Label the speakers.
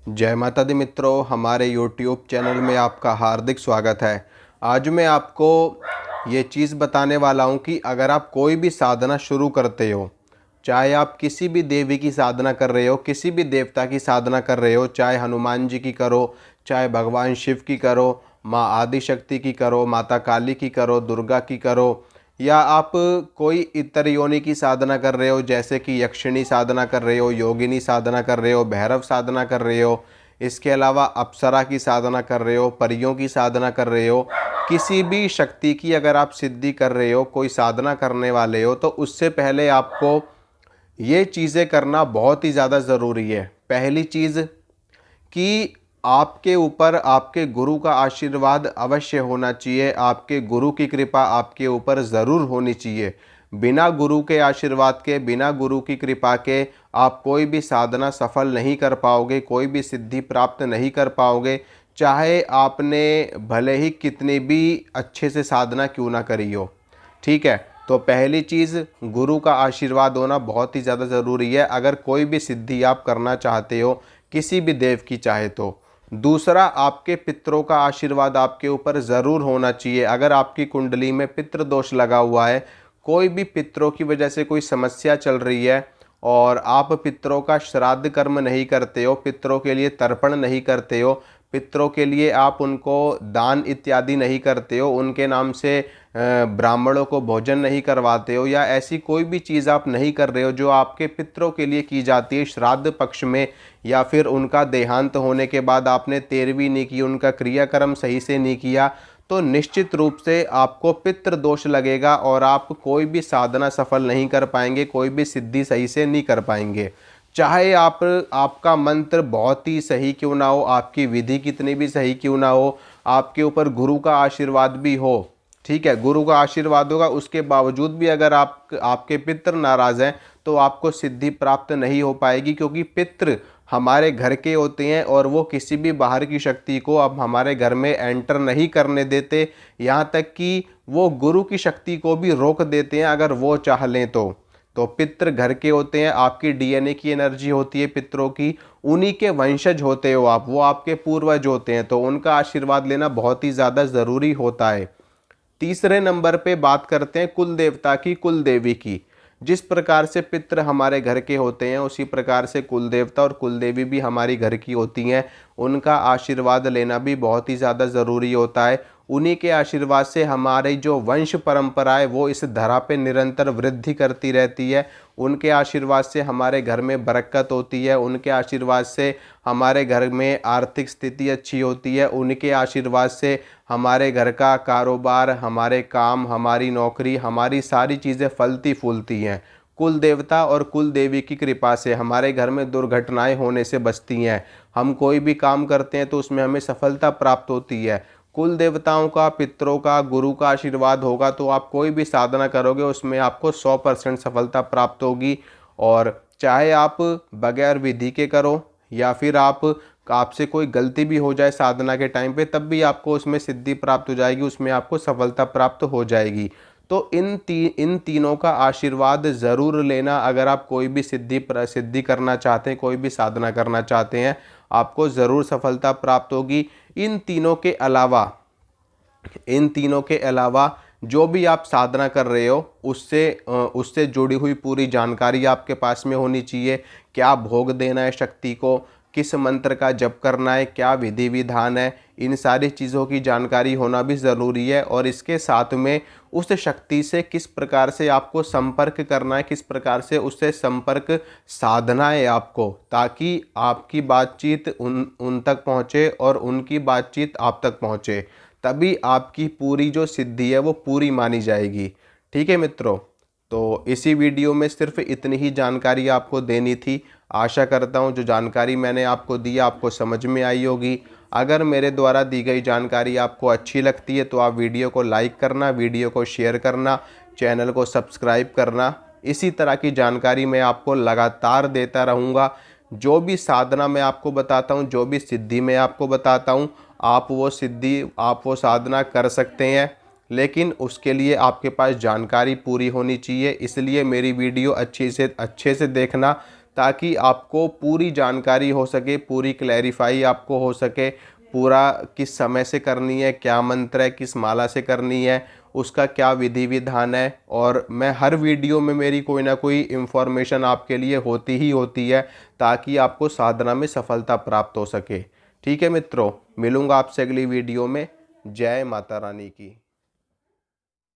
Speaker 1: जय माता दी मित्रों, हमारे YouTube चैनल में आपका हार्दिक स्वागत है। आज मैं आपको ये चीज़ बताने वाला हूँ कि अगर आप कोई भी साधना शुरू करते हो, चाहे आप किसी भी देवी की साधना कर रहे हो, किसी भी देवता की साधना कर रहे हो, चाहे हनुमान जी की करो, चाहे भगवान शिव की करो, माँ आदिशक्ति की करो, माता काली की करो, दुर्गा की करो, या आप कोई इतर योनि की साधना कर रहे हो, जैसे कि यक्षिणी साधना कर रहे हो, योगिनी साधना कर रहे हो, भैरव साधना कर रहे हो, इसके अलावा अप्सरा की साधना कर रहे हो, परियों की साधना कर रहे हो, किसी भी शक्ति की अगर आप सिद्धि कर रहे हो, कोई साधना करने वाले हो, तो उससे पहले आपको ये चीज़ें करना बहुत ही ज़्यादा ज़रूरी है। पहली चीज़ कि आपके ऊपर आपके गुरु का आशीर्वाद अवश्य होना चाहिए, आपके गुरु की कृपा आपके ऊपर ज़रूर होनी चाहिए। बिना गुरु के आशीर्वाद के, बिना गुरु की कृपा के आप कोई भी साधना सफल नहीं कर पाओगे, कोई भी सिद्धि प्राप्त नहीं कर पाओगे, चाहे आपने भले ही कितनी भी अच्छे से साधना क्यों ना करी हो। ठीक है, तो पहली चीज़ गुरु का आशीर्वाद होना बहुत ही ज़्यादा ज़रूरी है अगर कोई भी सिद्धि आप करना चाहते हो, किसी भी देव की चाहे तो। दूसरा, आपके पितरों का आशीर्वाद आपके ऊपर ज़रूर होना चाहिए। अगर आपकी कुंडली में पितृ दोष लगा हुआ है, कोई भी पितरों की वजह से कोई समस्या चल रही है और आप पितरों का श्राद्ध कर्म नहीं करते हो, पितरों के लिए तर्पण नहीं करते हो, पितरों के लिए आप उनको दान इत्यादि नहीं करते हो, उनके नाम से ब्राह्मणों को भोजन नहीं करवाते हो, या ऐसी कोई भी चीज़ आप नहीं कर रहे हो जो आपके पितरों के लिए की जाती है श्राद्ध पक्ष में, या फिर उनका देहांत होने के बाद आपने तेरहवीं नहीं की, उनका क्रियाक्रम सही से नहीं किया, तो निश्चित रूप से आपको पितृ दोष लगेगा और आप कोई भी साधना सफल नहीं कर पाएंगे, कोई भी सिद्धि सही से नहीं कर पाएंगे। चाहे आपका मंत्र बहुत ही सही क्यों ना हो, आपकी विधि कितनी भी सही क्यों ना हो, आपके ऊपर गुरु का आशीर्वाद भी हो, ठीक है, गुरु का आशीर्वाद होगा, उसके बावजूद भी अगर आपके पितृ नाराज़ हैं तो आपको सिद्धि प्राप्त नहीं हो पाएगी, क्योंकि पितृ हमारे घर के होते हैं और वो किसी भी बाहर की शक्ति को अब हमारे घर में एंटर नहीं करने देते, यहाँ तक कि वो गुरु की शक्ति को भी रोक देते हैं अगर वो चाह लें तो पितृ घर के होते हैं, आपकी डीएनए की एनर्जी होती है पितरों की, उन्हीं के वंशज होते हो आप, वो आपके पूर्वज होते हैं, तो उनका आशीर्वाद लेना बहुत ही ज़्यादा ज़रूरी होता है। तीसरे नंबर पे बात करते हैं कुल देवता की, कुल देवी की। जिस प्रकार से पितृ हमारे घर के होते हैं, उसी प्रकार से कुल देवता और कुल देवी भी हमारी घर की होती हैं, उनका आशीर्वाद लेना भी बहुत ही ज़्यादा ज़रूरी होता है। उन्हीं के आशीर्वाद से हमारी जो वंश परंपरा है वो इस धरा पे निरंतर वृद्धि करती रहती है। उनके आशीर्वाद से हमारे घर में बरकत होती है, उनके आशीर्वाद से हमारे घर में आर्थिक स्थिति अच्छी होती है, उनके आशीर्वाद से हमारे घर का कारोबार, हमारे काम, हमारी नौकरी, हमारी सारी चीज़ें फलती फूलती हैं। कुल देवता और कुल देवी की कृपा से हमारे घर में दुर्घटनाएं होने से बचती हैं। हम कोई भी काम करते हैं तो उसमें हमें सफलता प्राप्त होती है। कुल देवताओं का, पितरों का, गुरु का आशीर्वाद होगा तो आप कोई भी साधना करोगे उसमें आपको 100% सफलता प्राप्त होगी। और चाहे आप बगैर विधि के करो या फिर आपसे कोई गलती भी हो जाए साधना के टाइम पे, तब भी आपको उसमें सिद्धि प्राप्त हो जाएगी, उसमें आपको सफलता प्राप्त हो जाएगी। तो इन तीनों का आशीर्वाद ज़रूर लेना अगर आप कोई भी सिद्धि करना चाहते हैं, कोई भी साधना करना चाहते हैं, आपको ज़रूर सफलता प्राप्त होगी। इन तीनों के अलावा जो भी आप साधना कर रहे हो उससे जुड़ी हुई पूरी जानकारी आपके पास में होनी चाहिए। क्या भोग देना है शक्ति को, किस मंत्र का जप करना है, क्या विधि विधान है, इन सारी चीज़ों की जानकारी होना भी ज़रूरी है। और इसके साथ में उस शक्ति से किस प्रकार से आपको संपर्क करना है, किस प्रकार से उससे संपर्क साधना है आपको, ताकि आपकी बातचीत उन तक पहुँचे और उनकी बातचीत आप तक पहुँचे, तभी आपकी पूरी जो सिद्धि है वो पूरी मानी जाएगी। ठीक है मित्रों, तो इसी वीडियो में सिर्फ इतनी ही जानकारी आपको देनी थी। आशा करता हूँ जो जानकारी मैंने आपको दी आपको समझ में आई होगी। अगर मेरे द्वारा दी गई जानकारी आपको अच्छी लगती है तो आप वीडियो को लाइक करना, वीडियो को शेयर करना, चैनल को सब्सक्राइब करना। इसी तरह की जानकारी मैं आपको लगातार देता रहूँगा। जो भी साधना मैं आपको बताता हूँ, जो भी सिद्धि मैं आपको बताता हूँ, आप वो साधना कर सकते हैं, लेकिन उसके लिए आपके पास जानकारी पूरी होनी चाहिए। इसलिए मेरी वीडियो अच्छे से देखना, ताकि आपको पूरी जानकारी हो सके, पूरी क्लैरिफाई आपको हो सके, पूरा किस समय से करनी है, क्या मंत्र है, किस माला से करनी है, उसका क्या विधि विधान है। और मैं हर वीडियो में मेरी कोई ना कोई इन्फॉर्मेशन आपके लिए होती ही होती है, ताकि आपको साधना में सफलता प्राप्त हो सके। ठीक है मित्रों, मिलूँगा आपसे अगली वीडियो में। जय माता रानी की।